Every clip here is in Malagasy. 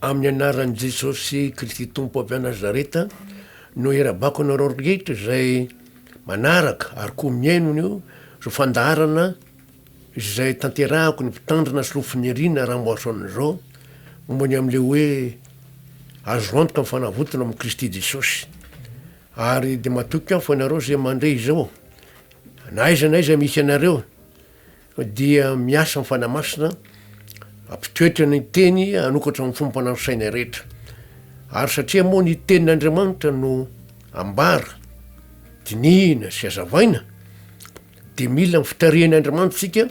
Amin'ny anaran'i Jesosy Kristy Tompo avy a Nazareta no irabako anareo rehetra zay manaraka ary koa miainony io zo fandarana zay tanterahako ny mpitandrina sy lofinyrina raha mboaso an'izao mombany am'le hoe azo antoka mifanavotona amin'i Kristy Jesosy. Ary de matoky aho fa anareo zay mandray zao na aiza misy anareo dia miasa mifanamasina ampitoetra ny teny anokatra amin'ny fomba fananosaina rehetra. Ary satria moa ny tenin'Andriamanitra no ambara, dinihina sy azavaina, de mila fitarihan'Andriamanitra tsika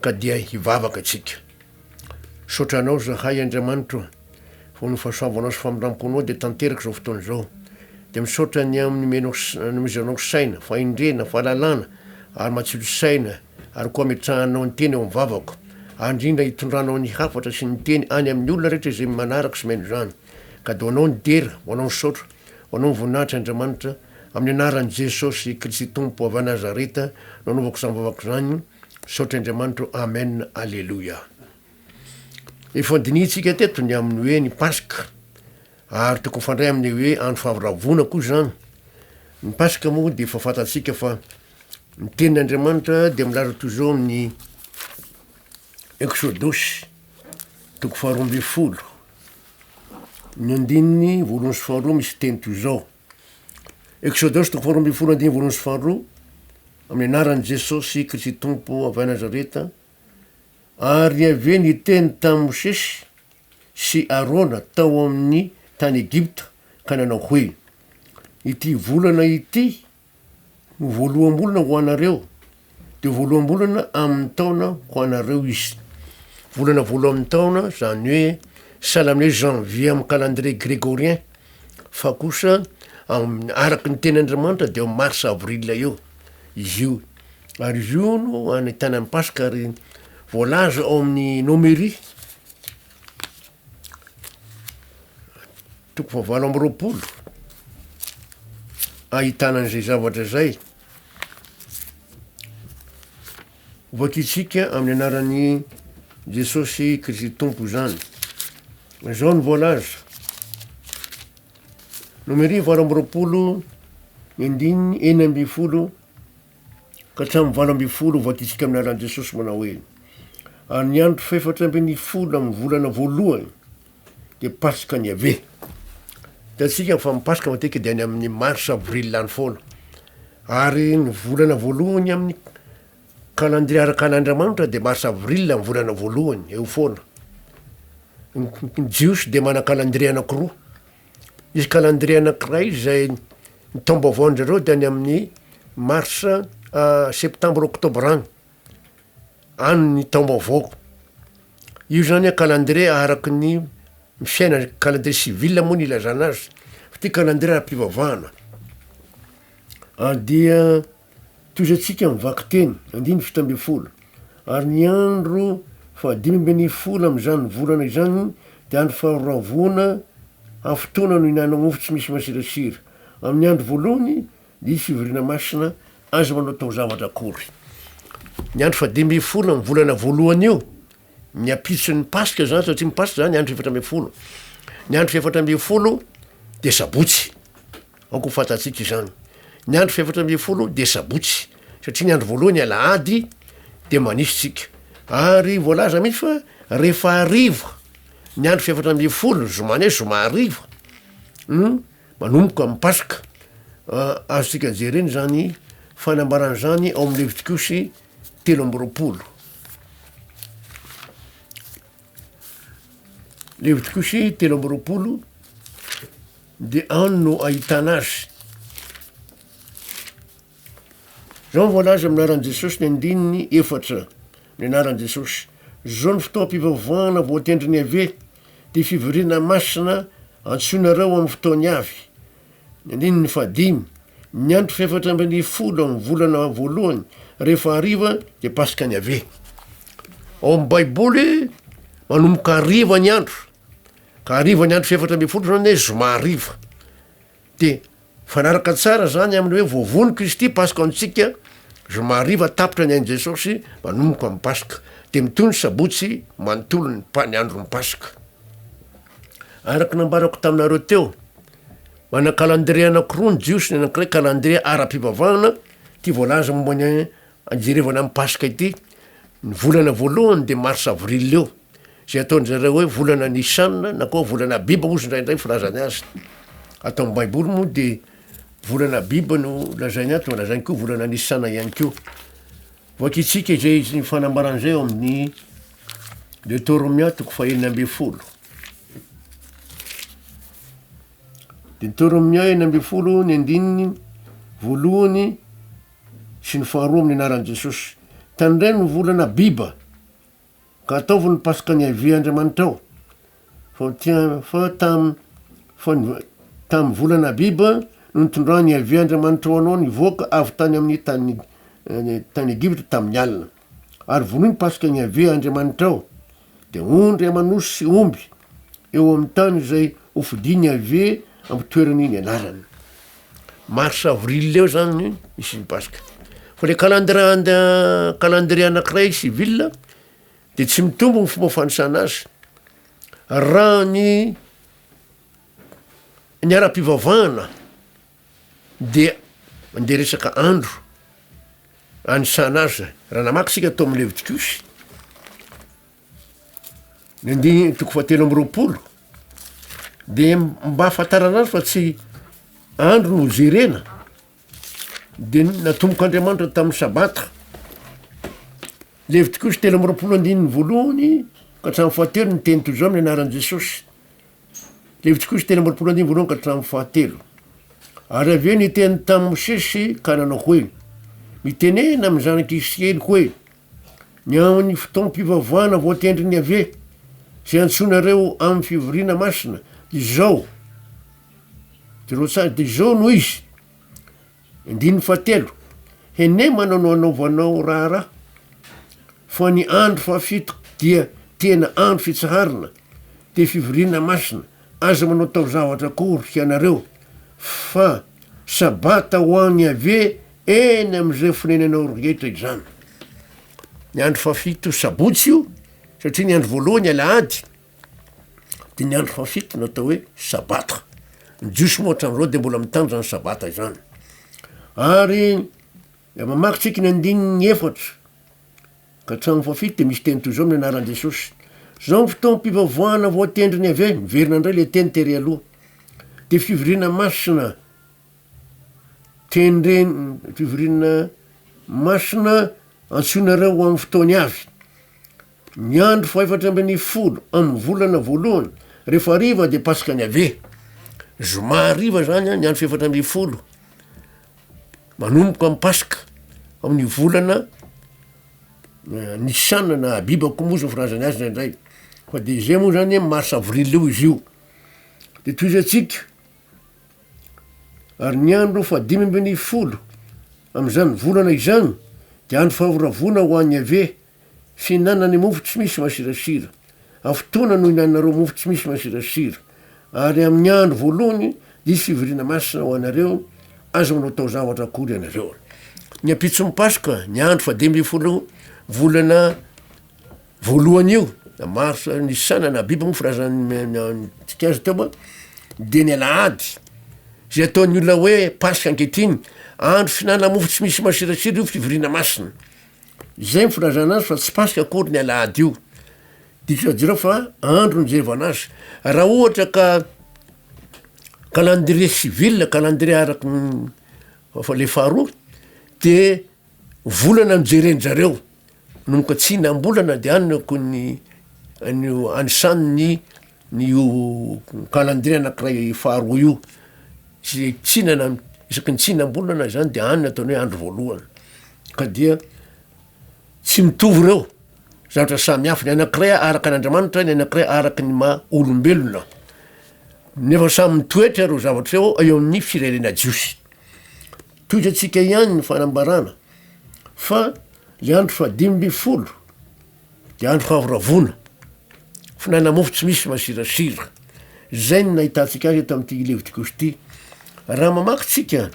ka dia hivavaka atsika. Sotranao zahay Andriamanitra fo ny fahasoavanao sy famindramponao de tanteraka zao fotoana zao. De misaotra ny amin'ny nomezanao saina, faindrena, fahalalana, ary matsilo saina, ary koa ametrahanao ny teny ao mivavako. Andrindra hitondranao ny hafatra sy ny teny any amin'ny olona rehetra zay manaraka sy maino zany. Ka do anao ny dera, ho anao ny saotra, ho anao ny voninahitra Andriamanitra, amin'ny anaran'i Jesosy Kristy Tompo avy a Nazareta, no anaovako zany mivavaka zany, saotra Andriamanitra, amen, alleluia. Efa dinitsika teto ny amin'ny hoe ny Pasika, ary toko fandray amin'ny hoe andro faharavona koa zany. Ny Pasika moa de efa fantatsika fa ny tenin'Andriamanitra de milaza toy zao amin'ny Exodosy toko faharoa amby folo ny andininy voalohany sy faharoa misy teny toy zao. Exodosy toko faharoa amby folo andininy voalohany sy faharoa, amin'ny anaran'i Jesosy Kristy Tompo avy a Nazareta, ary ave ny teny tamin'i Mosesy sy Arona tao amin'ny tany Egypta ka nanao hoe: ity volana ity no voaloham-bolana ho anareo, de voaloham-bolana amin'ny taona ho anareo izy. Volana voalohany amin'ny taona zany hoe sahala amin'ny hoe janvier amin'ny calendrier grégorien, fa kosa araky ny tenin'Andriamanitra de mars avril eo izy io. Ary izy io no anahitana amin'ny Pasika ary voalaza ao amin'ny nomery toko fahavalo amby roapolo ahitana an'izay zavatra zay. Vakitsika amin'ny anaran'ny Jesosy Kristy Tompo zany. Zao ny voalaza. Nomery valo amby roapolo ny andininy enina amby folo ka hatramin'ny valo amby folo vakitsika amin'ny anaran'i Jesosy manao hoe: ary ny andro faefatra ambin'ny folo amin'ny volana voalohany de Pasika ny ave. Tatsika fa amin'ny Pasika matetika de any amin'ny mars avril any foana. Ary ny volana voalohany amin'ny calendrier arakan'Andriamanitra de mars avril amin'ny volana voalohany eo foana. Ny jiosy de mana calendrier anakiroa. Izy calendrier anakiray zay ny taom-baovaon-jareo de any amin'ny mars, septembre, octobre any. Any ny taom-baovao. Io zany a calendrier araky ny fiaina calendrier civil moa ny ilazana azy. Fa ty calendrier ara-pivavahana. Dia toizatsika mivaky teny andiny fito amby folo. Ary ny andro fahadimy ambin'ny folo am'izany volana izany de andro faharavona afotoana no hinanao mofo tsy misy masirasira. Amin'ny andro voalohany de izy fivoriana masina azo manao tao zavatra akory. Ny andro fahadimy amby folo amin'ny volana voalohany io, ny apitso ny Pasika zany, satria ny Pasika zany andro efatra amby folo. Ny andro faefatra amby folo de sabotsy. Ao koa fantatsika izany. Ny andro faefatra amby folo de sabotsy, satria ny andro voalohany alahady de manisitsika. Ary voalaza mihitsy fa rehefa hariva ny andro faefatra amby folo, zomany hoe zoma hariva, manomboka amin'ny Pasika. Azontsika jereny zany fanambaran'izany ao amin'ny Levitikosy telo amby roapolo. Levitikosy telo amby roapolo de any no ahitana azy. Zao voalaza amin'ny anaran'i Jesosy ny andininy efatra amin'ny anaran'i Jesosy. Zao ny fotoam-pivavahana voatendriny ave, de fivoriana masina antsoinareo amin'ny fotoany avy. Ny andininy fahadimy, ny andro faefatra ambin'ny folo amin'ny volana voalohany rehefa hariva de Pasika ny ave. Ao amin'ny baiboly manomboka hariva ny andro, ka hariva ny andro faefatra amby folo zany hoe zoma hariva. De fanaraka tsara zany amin'ny hoe voavony Kristy Pasika antsika, zoma hariva tapitra ny ain'i Jesosy manomboka amin'ny Pasika. De mitony sabotsy manontolo ny andron'ny Pasika. araky nambarako taminareo teo, mana calendrier anakiroa ny jiosiny, anakiray calendrier ara-pivavahana, ty voalaza mombany anjerevana amin'ny pasika ity. Ny volana voalohany de mars avril eo, zay ataon'zareo hoe volana nisanina na koa volana biba ozy indraindray filazany azy. Atao amin'ny baiboly moa de volana biba no lazainy ato, lazainy koa volana nisana ihany koa. Voakitsika zay izy ny fanambaran'izay eo amin'ny Deutéronomia toko fahaenina amby folo. Deutéronomia enina amby folo ny andininy voalohany sy ny faharoa amin'ny anaran'i Jesosy. Tandray ny volana biba ka ataovy ny pasika ny Andriamanitra ao. Fa tam volana biba no nitondrany Andriamanitra ho anao nivoaka avy tany amin'ny tany Egipta tamin'ny alina. Ary vonoiny pasika ny Andriamanitra ao, de ondry amanosy sy omby eo amin'ny tany zay hofidiny amin'ny toerany iny anarany. Mars avril eo zany misy ny pasika. Fa le calendrier anakiray civil de tsy mitombo ny fomba fanisana azy. Raha ny ara-pivavahana de mandeha resaka andro anisana azy. Raha namaky sika atao amin'ny Levitikosy ny toko fahatelo amby roapolo, de mba ahafantarana azy fa tsy andro no jerena, de natombok'Andriamanitra tamin'ny sabata. Levitikosy telo amby roapolo andininy voalohany ka hatramin'ny fahatelo ny teny toy zao amin'ny anaran'i Jesosy. Levitikosy telo amby roapolo andininy voalohany ka hatramin'ny fahatelo. Ary aveo ny teny tamin'ny Mosesy ka nanao hoe, mitenena amin'ny zanaky Israely hoe, ny amin'ny fotoam-pivavahana voatendry ny ave zay antsonareo amin'ny fivoriana masina, izao de zao no izy. Andininy fahatelo, hene manao no anaovanao raharaha, fa ny andro fahafito dia tena andro fitsaharana, de fivoriana masina, aza manao tao zavatra akory hianareo, fa sabata ho an'ny ave eny am'izay fonenanao rehetra izany. Ny andro fahafito sabotsy io, satria ny andro voalohany alahady, de ny andro fahafito no atao hoe sabata. Ny jiosy moa hatram'izao de mbola mitany zany sabata izany. Ary mamakitsika ny andininy efatra ka hatramin'ny fahafito de misy teny toy zao amin'ny anaran'i Jesosy. Zao ny fotoam-pivavahana voatendry ny ave, miverina indray le teny tery aloha, de fivoriana masina fivoriana masina antsonareo amin'ny fotoany avy. Ny andro faefatra ambin'ny folo amin'ny volana voalohany, rehefa hariva de pasika ny ave. Zoma hariva zany ny andro faefatra ambin'ny folo, manomboka amin'ny pasika amin'ny volana nisana na biba koa moa zao firazany azy ndraindray. Fa de zay moa zany mars avril eo izy io. De toy zatsika, ary ny andro fahadimy ambin'ny folo am'izany volana izany de andro fahaoravona ho an'ny ave, fihinanany mofo tsy misy masirasira. Afotoana no hinanareo mofo tsy misy masirasira. Ary amin'ny andro voalohany disy fivoriana masina ho anareo, aza manao tao zavatra akory ianareo. Ny ampitson'ny pasika, ny andro fahadimy ambin'ny folo volana voalohany io, na mars nisana na biba mo firazany tsika azy teo, de ny alahady zay ataon'ny olona hoe pasika ankehitriny, andro fihinana mofo tsy misy masirasira io fivoriana masina. Zay ny firazana azy fa tsy pasika akory ny alahady io. Dikazireo fa andro nijerevana azy. Raha ohatra ka calendrier civil, calendrier araky le faharoa, de volana mijerenjareo, nomboka tsinam-bolana de anako anisany ny calendrier anakiray faharoa io. Sy tsinana isaky ny tsinam-bolana zany de anina ataony hoe andro voalohany. Ka dia tsy mitovy reo, zavatra samy hafa. Ny anakiray araky an'Andriamanitra, ny anakiray araky ny maha olombelona. Nefa samy mitoetra reo zavatra eo amin'ny firenena jiosy. Toy zatsika ihany ny fanambarana fa le andro fahadimy ambin'ny folo de andro fahavoravona, fihinana mofo tsy misy masirasira. Zay ny nahitantsika azy eto amin'ity Levitikosy ty. Raha mamaky tsika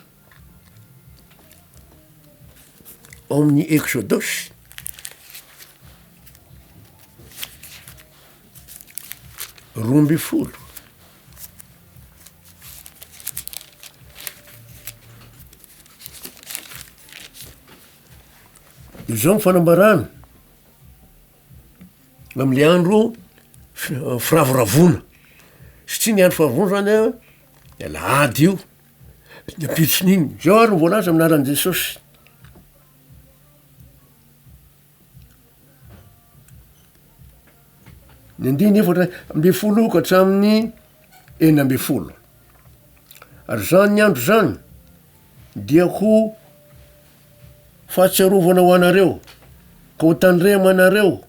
ao amin'ny Exodosy roa amby folo zao mifanambarana am'le andro firavoravona satria ny andro firavoravona zany a lahady io ny ampitson'iny zao ary nyvoalaza aminaran' Jesosy. Ny andiny efatra ambe folo ka hatramin'ny enina ambe folo ary zany andro zany dia ho fahatsiarovana ho anareo ka ho tandrema anareo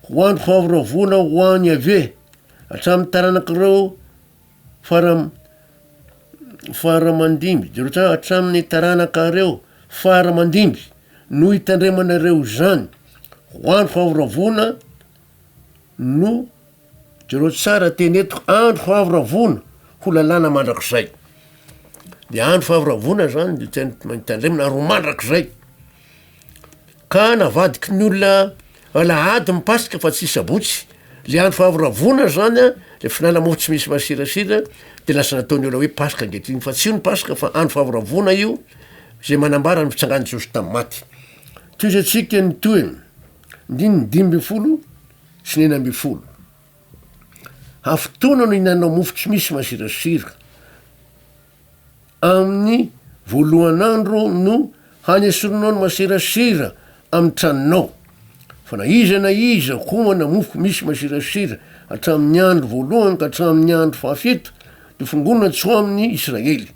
ho andro fahavoravona ho any ave hatramin'ny taranakireo faramandimby jerotsa hatramin'ny taranakareo faramandimby no hitandremanareo zany ho andro fahavoravona no jereo tsara teny eto andro fahavoravona ho lalàna mandrakizay. De andro fahavoravona zany de tandremana ro mandrakizay ka navadiky ny olona alahady mipasika fa tsy sabotsy le andro fahavoravona zany a le finanana mofo tsy misy masirasira de lasa nataony ola hoe pasika ankehitriny fa tsy io ny pasika fa andro fahavoravona io zay manambara ny fitsangany Jesosy tamy maty. Toy zay tsika ny toe ndiny 5 sy ny 9. Hafotoana no hinanao mofo tsy misy masirasira amin'ny voalohan'andro no hanesoronao ny masirasira amin'ny tranonao fa na iza homana mofo misy masirasira hatramin'ny andro voalohany ka hatramin'ny andro fahafito de fongonana tsy ho amin'ny Israely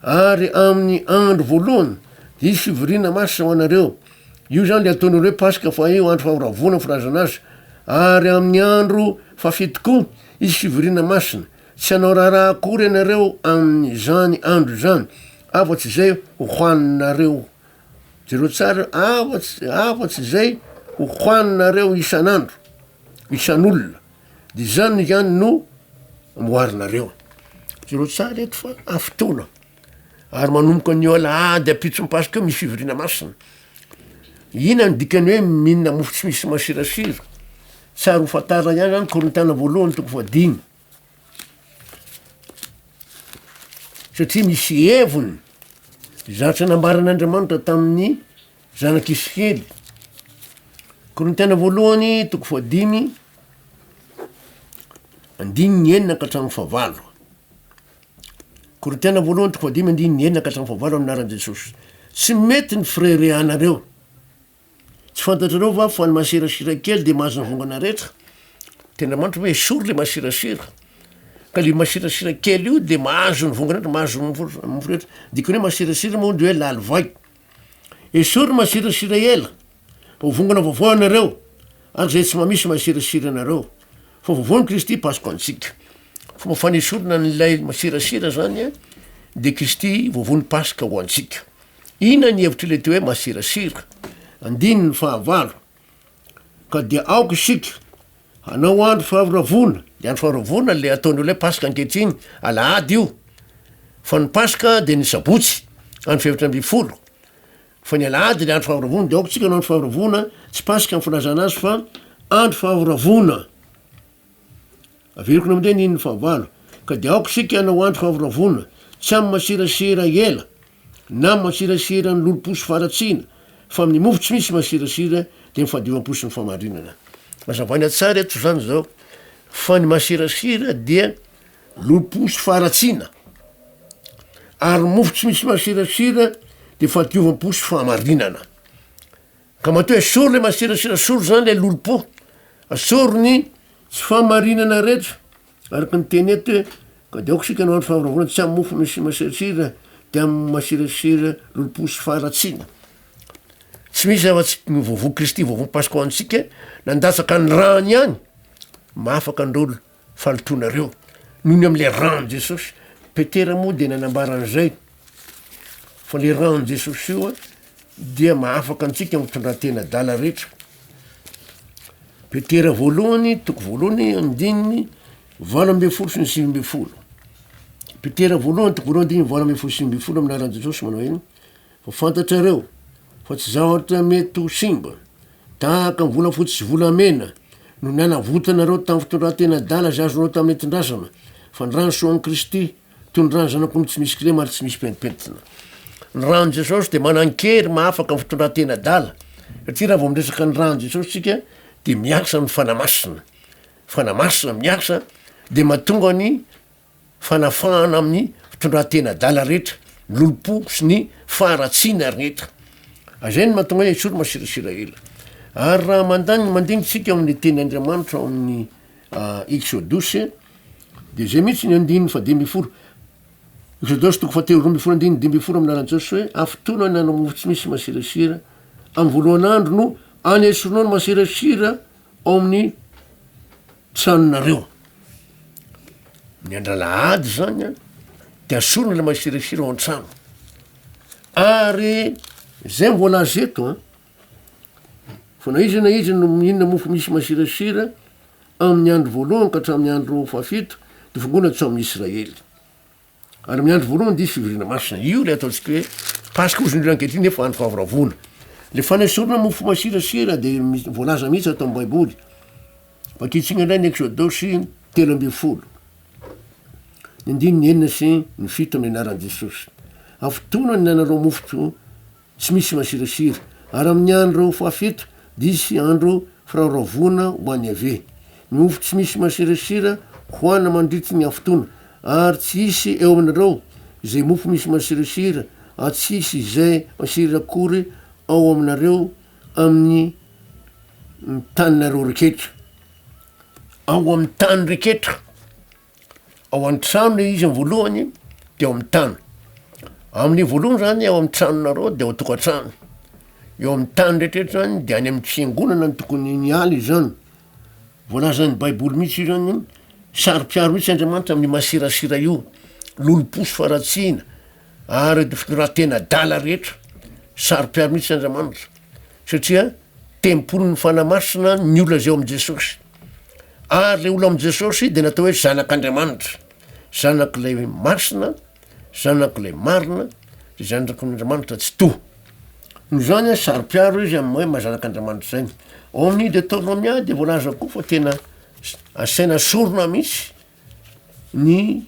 ary amin'ny andro voalohany de isy fivoriana masina ho anareo. Io zany le ataon'olo hoe pasika fa io andro fahavoravona firazana azy ary amin'ny andro fahafito koa isy fivoriana masina tsy hanao raharaha akory ianareo amin'ny zany andro zany afatsy zay ho hoaninareo jereo tsara afatsy zay ho hoaninareo isan'andro isan'olona de zany zany no moarinareo jereo tsara eto fa afotona ary manomboka ny alahady apitso mipasika eo misy fivoriana masina. Ina ny dikany hoe mihinana mofo tsy misy masirasira tsary ho fatara ihany zany Korintana voalohany 5 satria misy hevony zatra nambaran'Andriamanitra tamin'ny zanak'Isikely. Korintana voalohany 5 andiny 9 ka hatramin'ny 9. Korintana voalohany 5 andiny 9 ka hatramin'ny 9 aminaran' Jesosy. Tsy mety ny frere anareo tsy fantatrareo va fa ny masirasira kely de mahazo ny vongana rehetra. Tendramanitra hoe esory le masirasira ka le masirasira kely io de mahazo ny vongana rehetra mahazo mofo rehetra dikany hoe masirasira moa de hoe lalivay. Esory masirasira ela ho vongana vaovao anareo ary zay tsy mamisy masirasira anareo fa vaovao ny Kristy pasiko antsika. Fomba fanesorina n'ilay masirasira zany a de Kristy vaovao ny pasika ho antsika. Ina ny hevitry le teo hoe masirasira. Andiny ny 9 ka dia aoka isika hanao andro fahavoravona. Le andro fahavoravona le ataon'olo hoe pasika ankehitriny alahady io fa ny pasika de ny sabotsy andro 7 fa ny alahady le andro fahavoravona de aoka tsika no andro fahavoravona tsy pasika amin'ny filazana azy fa andro fahavoravona. Averiko na amindray ny 9 ka de aoka isika hanao andro fahavoravona tsy amin'ny masirasira ela na masirasira ny lolo-posy faratsina fa amin'ny mofo tsy misy masirasira de mifadiovam-posy ny famarinana. Mazavana tsara eto zany zao fa ny masirasira dia lolo-posy faratsina ary mofo tsy misy masirasira de fadiovam-posy famarinana. Ka matoa esory le masirasira sory zany le lolo-po asory ny tsy famarinana rehetra araka ny teny eto hoe ka de aoka sika no andro fahavoravona tsy amin'ny mofo misy masirasira de amin'ny masirasira lolo-posy faratsina. Tsy misy zava-tsy vovo Kristy vovo pasika ho antsika nandatsaka ny rano ihany mahafaka androlo falitonareo noho ny am'le rano Jesosy. Petera moa de nanambaran'izay fa le rano Jesosy io a dia mahafaka antsika mitondratena dala rehetra. Petera voalohany toko voalohany andininy 8 sy ny 9. Petera voalohany toko voalohany andininy 8 sy ny 9 aminaran' Jesosy manao iny fa fantatrareo fa tsy zavatra mety ho simba tahaka ny volafotsy sy volamena no nanavotanareo tamin'ny fitondratena dala zay azonareo tamin'ny itondrasana fa ny rano soan'i Kristy toy ny rano zanak'omby tsy misy krema ary tsy misy pentipentina. Ny rano Jesosy de manan-kery mahafaky ny fitondratena dala satria raha vao miresaka ny rano jesosy tsika de miasa ny fanamasina miasa de mahatonga ny fanafahana amin'ny fitondratena dala rehetra ny lolopo sy ny faharatsiana rehetra azay ny mahatonga hoe esory masirasira ela ary raha mandinitsika amin'ny tenyandriamanitra ao amin'ny exodosy de zay mihitsy ny andininy fa dembifolo exodosy toko fatelo rombifolo andininy dembifolo amin'naran'jesosy hoe afotoana ny anamofo tsy misy masirasira amin'ny voalohan'andro no any esorinao ny masirasira ao amin'ny tranonareo ny andralahady zany a de asorona le masirasira ao an-trano ary zay mivolazy eto a fa na izy no mihinona mofo misy masirasira amin'ny andro voalohany ka hatramin'ny andro fahafito de fongona tsy amin'ny Israely ary amin'ny andro voalohany disy fivirina masina io le ataontsika hoe pasika ozindreo ankehitriny nefa andro fahavoravona le fanesorona mofo masirasira de voalaza mihitsy atao amin'ny baiboly fakitsina indray ny exodosy 13 ny andininy enina sy ny fito amin'ny anaran'i Jesosy afotoana ny nanareo mofo tsy misy masirasira ary amin'ny andro fahafito disy andro firaoravona ho any ave ny mofo tsy misy masirasira hoana mandritsy ny afotoana ary tsy isy eo aminareo zay mofo misy masirasira ary tsy isy zay masira akory ao aminareo amin'ny taninareo reketra ao amin'ny tany reketra ao an-trano izy amin'ny voalohany de ao amin'ny tany amin'ny voalohany zany ao amin'ny tranonareo de ao tokantrano eo amin'ny tany rehetrarehetra zany de any amin'ny fiangonana ny tokony nialy zany voalazany baiboly mihitsy io zany sarom-piaro mihitsy andriamanitra amin'ny masirasira io loloposy faratsiana ary fitoratena dala rehetra sarom-piaro mihitsy andriamanitra satria tempolony fanamasina ny olona zay ao am' Jesosy ary le olo am' Jesosy de natao hoe zanak'andriamanitra zanak'lay masina zanak'lay marina de zanak'andriamanitra tsy to no zany a sarom-piaro izy amy hoe mahazanak'andriamanitra zany ao amin'ny Deutéronomia de voalaza koa fa tena asaina sorona mihitsy ny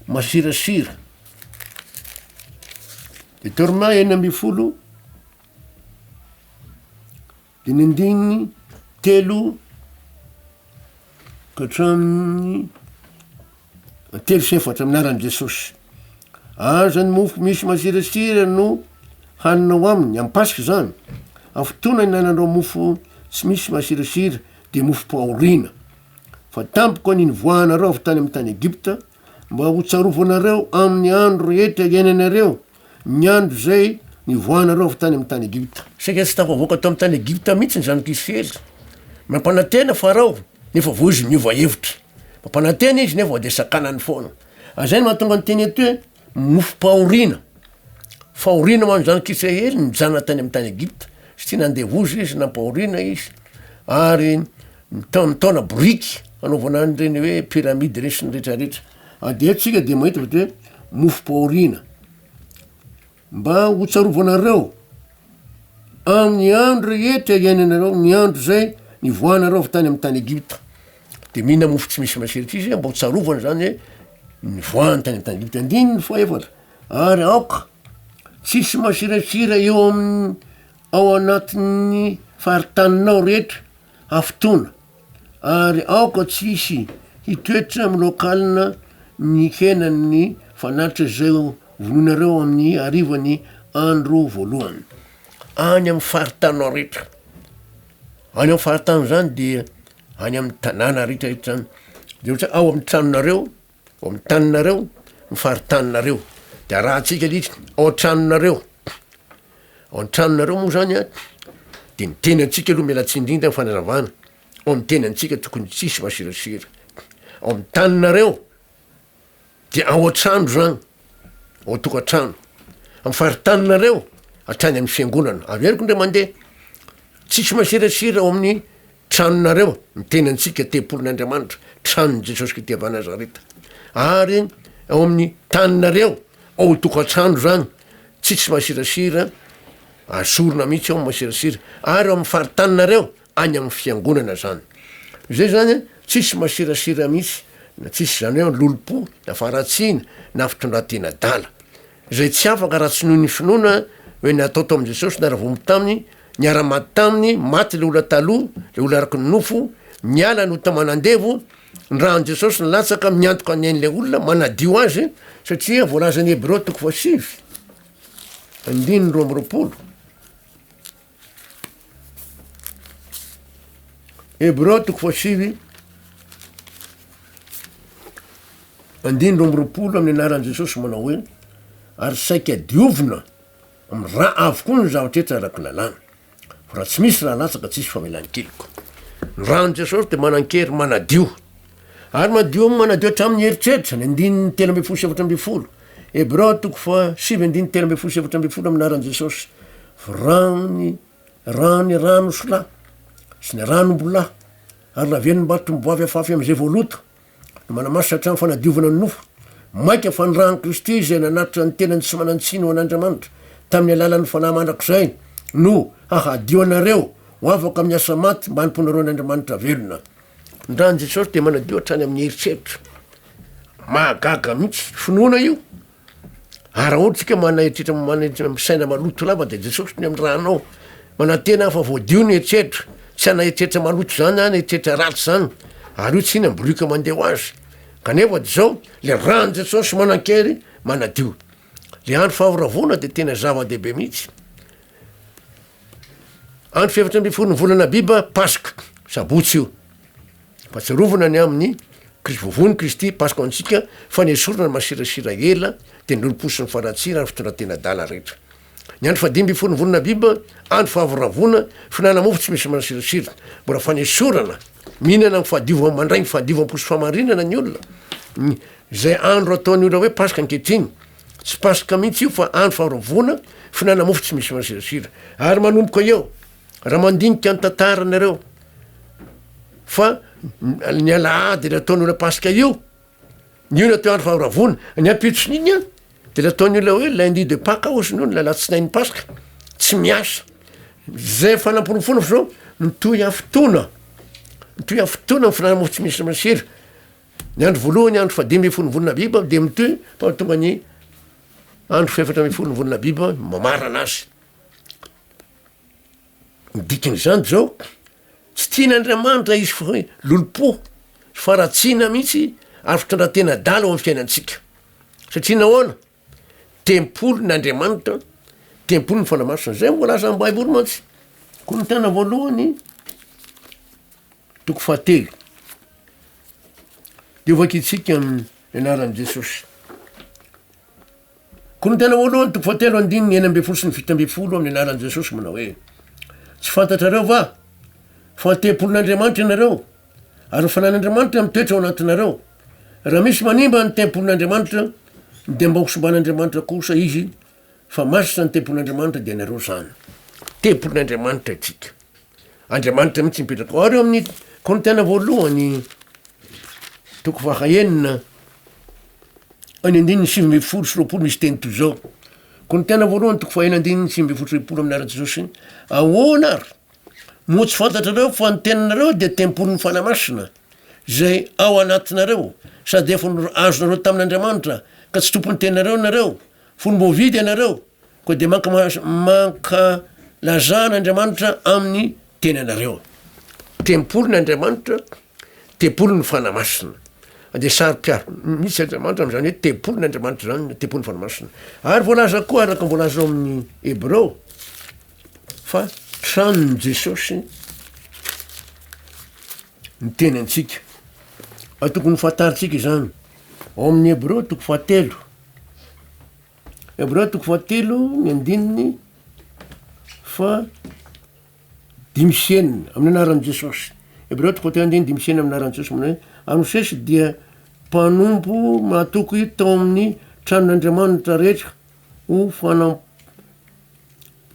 masirasira Deutéronomia 1:10 de ny andininy 3 ka hatramin'ny 3 aminaran'i Jesosy azany mofo misy masirasira no haninao aminy amy pasika zany afotoana ny nananao mofo tsy misy masirasira de mofo paorina fa tampoko aniny voanareo avy tany amy tany Egypta mba ho tsarovanareo amin'ny andro rehetra iainanareo ny andro zay ny voanareo avy tany amy tany Egypta sika tsy tafavoaka atao amy tany Egypta mihitsy ny zanak'Israely mampanantena farao nefa vo izy miova hevitra mampanantena izy nefa de sakanany foana azay ny mahatonga ny teny eto hoe mofo paorina mano zanak'Israely mijana tany amy tany Egypta sy tia nandevozy izy nampaorina izy ary mitaona boriky anaovana an'ireny hoe piramidy reny sy ny rehetrarehetra de tsika de mahita fa hoe mofo paorina mba ho tsarovanareo amin'ny andro rehetra iainanareo ny andro zay ny voanareo avy tany amy tany Egypta de mihina mofo tsy misy masirasira izy mba ho tsarovana zany hoe ny voany tany amy tany Egypta andiny ny faefatra ary aoka tsisy masirasira eo amin'ny ao anatin'ny faritaninao rehetra afotoana ary aoka tsisy hitoetra amy lokalina ny henany fanatitra zay vononareo amin'ny arivany andro voalohany any amy faritanao rehetra any amy faritano zany de any amy tanàna rehetrarehetra zany de ohatra ao amy tranonareo ao amy taninareo mifaritanonareo de arahantsika litry ao an-tranonareo ao an-tranonareo moa zany a de ny tenantsika aloha mialatsindrindra fanazavana ao amy tenantsika tokony tsisy masirasira ao amy taninareo de ao an-trano zany ao tokantrano amy faritaninareo hatrany amy fiangonana averiko ndray mandeha tsisy masirasira ao amin'ny tranonareo mitenantsika tempolin'Andriamanitra tranon'i Jesosy Kristy avy Nazareta ary ao amin'ny taninareo ao tokantrano zany tsisy masirasira asorona mihitsy ao masirasira ary ao amy faritaninareo any amy fiangonana zany zay zany tsisy masirasira mihitsy na tsisy zany hoe lolopo na faratsiana na fitondratena dala zay tsy afaka raha tsy noho ny finoana hoe natao tao am' Jesosy na raha vomy taminy niara-maty taminy maty le ola taloha le ola araky ny nofo miala no ta manandevo ny rahan jesosy nylatsaka miantoka anen'le olona manadio azy satria voalazany Hebreo toko fa 5 andiny roa amby 20 Hebreo toko fa 5 andiny roa amby 20 amin'ny anaran Jesosy manao hoe ary saika diovina amy raha avokoa ny zavatretra araky lalàna fa raha tsy misy raha latsaka tsisy famelan-keloka ny rahan Jesosy de manan-kery manadio ary manadio hatramin'ny heritreritra ny andiny 3:7 Hebreo toko fa 5 andiny 3:7 amin'ny anaran Jesosy fa rano sola sy ny ranom-bola ary laven'ny mbatomboavy afafy am'izay voaloto no manamaso hatramy fanadiovana ny nofo maika fa ny rahan'i Kristy zay nanatitra ny tenany tsy manantsiny ho an'Andriamanitra tamin'ny alalan'ny fanahy mandrakizay no hahadio anareo ho afaka amin'ny asa maty mba hanimponareo an'Andriamanitra velona ny rahan'i Jesosy de manadio hatrany amin'ny heritreritra mahagaga mihitsy finoana io ary raha ohatrika manaheritreritra misaina maloto lava de Jesosy ny amin'ny rahanao manantena fa voadio ny heritreritra tsy anaheritreritra maloto zany any heritreritra ratsy zany ary io tsy iny ambolika mandeha ho azy kanefa zao le rahan'i Jesosy manan-kery manadio le andro fahavoravona de tena zava-dehibe mihitsy andro fefatra amby folo ny volana biba paska sabotsy io fahatsiarovana ny amin'ny vovony Kristy paska antsika fa ny esorona ny masirasira ela de ny lolo-posiny faratsira ary fitondratena dala rehetra ny andro fadimy folo ny volana biba andro fahavoravona finanana mofo tsy misy masirasira mbola fanesorana mihinana fahadiova mandray ny fahadiova-posy famarinana ny olona zay andro ataony olona hoe paska ankehitriny tsy paska mihitsy io fa andro fahavoravona finanana mofo tsy misy masirasira ary manomboka eo raha mandinika ny tantaranareo fa ny alahady le ataony olona paska io ny io natao andro fahavoravona ny ampitson'iny a de le ataony olona hoe lundi de paka osiny io ny lalatsinainy paska tsy miasa zay fanamponofona fa zao mitohy afotona ny finanana mofo tsy misy masira ny andro voalohany andro fadimy folo ny volana biba de mitohy fa tonga ny andro fefatra amby folo ny volana biba mamarana azy dikan'izany zao tsy tian'Andriamanitra izy fa hoe lolo-po faratsina mihitsy ary fitondratena dala ao amin'ny fiainantsika satria nahoana tempolo n'Andriamanitra tempolo ny fanamasina zay voalaza amin'ny baiboly mantsy koa ny tena voalohany toko fahatelo de ovakitsika amin'ny anaran'i Jesosy koa ny tena voalohany toko fahatelo andiny ny 9 sy ny 7 amin'ny anaran'i Jesosy manao hoe tsy fantatrareo va fa tempolin'Andriamanitra ianareo ary ny fanan'Andriamanitra mitoetra ao anatinareo raha misy manimba ny tempolin'Andriamanitra de mba hosomban'Andriamanitra kosa izy fa masitra ny tempolin'Andriamanitra de anareo zany tempolin'Andriamanitra itsika Andriamanitra mihitsy mipetraka ao reo amin'ny koa ny tena voalohany toko fahaenina any andiny ny 7 sy 20 misy teny toy zao koa ny tena voalohany toko fahaenina andiny ny 7 sy 20 amin'ny anaran'i Jesosy ahoana ary moa tsy fantatrareo fa ny teninareo de tempolin'ny fanamasina zay ao anatinareo sady efa azonareo tamin'Andriamanitra ka tsy tompony teninareo nareo folombovidy ianareo koa de manka lazan'Andriamanitra amin'ny tenanareo tempolin'Andriamanitra tempolin'ny fanamasina de sary-piaro misy Andriamanitra am'zany hoe tempolin'Andriamanitra zany tempolin'ny fanamasina ary voalaza koa araka voalaza ao amin'ny Hebreo fa tranon'ny Jesosy ny teny antsika tokony fataritsika izany ao amin'ny Hebreo toko fahatelo Hebreo toko fahatelo ny andininy fa 5 amin'ny anaran'i Jesosy Hebreo toko fahatelo andiny 5 amin'ny anaran'i Jesosy manao hoe anosesy dia mpanompo mahatoky tao amin'ny tranon'Andriamanitra rehetra ho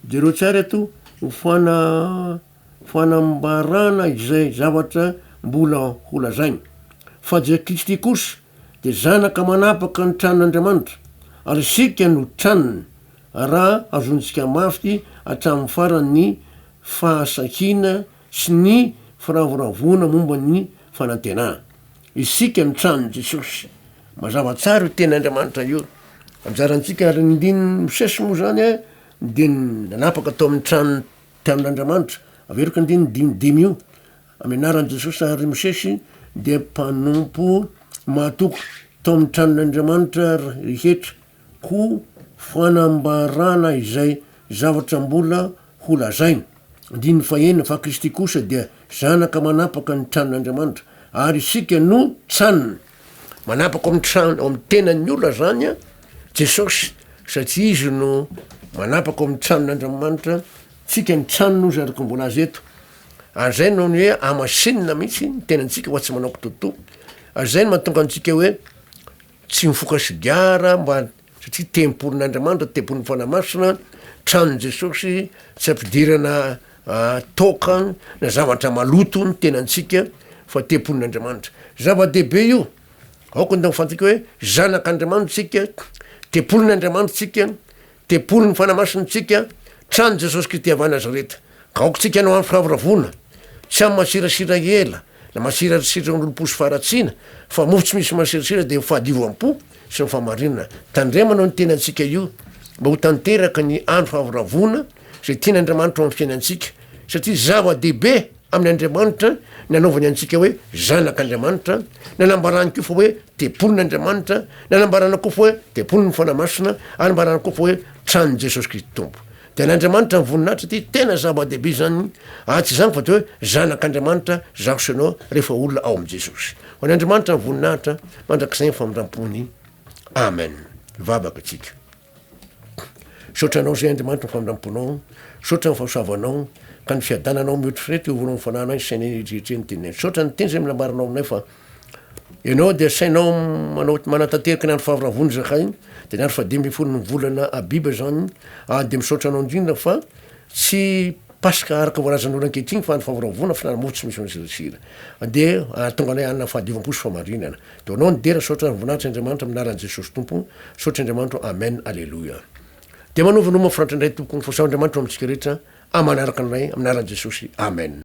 jereo tsara eto ho fanambarana izay zavatra mbola holazainy fa Jesy Kristy kosa de zanaka manapaka ny tranon'Andriamanitra ary isika no tranony raha azontsika mafy hatramin'ny farany fahasakina sy ny firavoravona momba ny fanantenana isika ny tranon'i Jesosy mazava tsara io ten'Andriamanitra io am'jarantsika ary ndiny misesy moa zany de nanapaka atao amin'ny tranony tanon'andriamanitra averiko andiny io amy anaran' jesosy ary misesy de mpanompo mahatoko tao amin'ny tranon'andriamanitra rehetra ko fanambarana izay zavatra mbola ho lazainy. Andiny fahenina fa Kristy kosa dia zanaka manapaka ny tranon'andriamanitra ary isika no tranony manapaka amin'ny tenan'ny olona zany a Jesosy satria izy no manapaka amin'ny tranon'andriamanitra tsika ny tranony ozy araky mbola azy eto azay no ny hoe amasinina mihitsy ny tenantsika ho tsy manaoko toto azay no mahatonga antsika hoe tsy mifokasigiara mba satria tempolin'andriamanitra tempolin'ny fanamasina tranon' Jesosy tsy ampidirana toka na zavatra maloto ny tenantsika fa tempolin'andriamanitra zava-dehibe io aoko nda mifantika hoe zanak'andriamanitsika tempolin'andriamanitra tsika tempolin'ny fanamasinitsika trano Jesosy Kristy avy Nazareta ka aokotsika nao amin'ny firavoravoana tsy amy masirasira ela na masirasira n'olo-posy faratsiana fa mofo tsy misy masirasira de fahadivampo sy ny famarinana tandremanao ny tenantsika io mba ho tanteraka ny andro fahavoravona zay tian'andriamanitra amin'ny fiainantsika satria zava-dehibe amin'ny Andriamanitra nanaovany antsika hoe zanak'Andriamanitra nanambarany ko fa hoe tempolin'Andriamanitra nanambarana koa fa hoe tempolin'ny fanamasina anambarana koa fa hoe tranon' Jesosy Kristy tompo de n'Andriamanitra nyvoninahitra ty tena zava-dehibe zany tsy zany fa te hoe zanak'Andriamanitra zaho sy anao rehefa olona ao am' Jesosy ho an'Andriamanitra nyvoninahitra mandrak'izay ny famindram-pony amen. Vavaka atsika sotranao zay Andriamanitra ny famindram-ponao sotra ny fahasoavanao ka ny fiadananao mihoatry firety io voanao ny fananay sainy rehetreny tenay sotra ny teny zay milambaranao aminay fa ianao de sainao manatanteraka ny andro fahavoravony zakay de ny andro fa 20 ny volana abiba zany de misaotra anao indrindra fa tsy pasika araka voalazan'olo ankehitriny fa andro fahavoravona fa mofo tsy misy masirasira de tonga anay anina fahadivamposy famarinana de anao ny dera sotra ny voninahitra Andriamanitra minaran'i Jesosy tompo sotra Andriamanitra amen alleluia de manova no mafirantra indray tompo ny fahasoa Andriamanitra amitsika rehetra amanaraka anay aminaran'i Jesosy amen.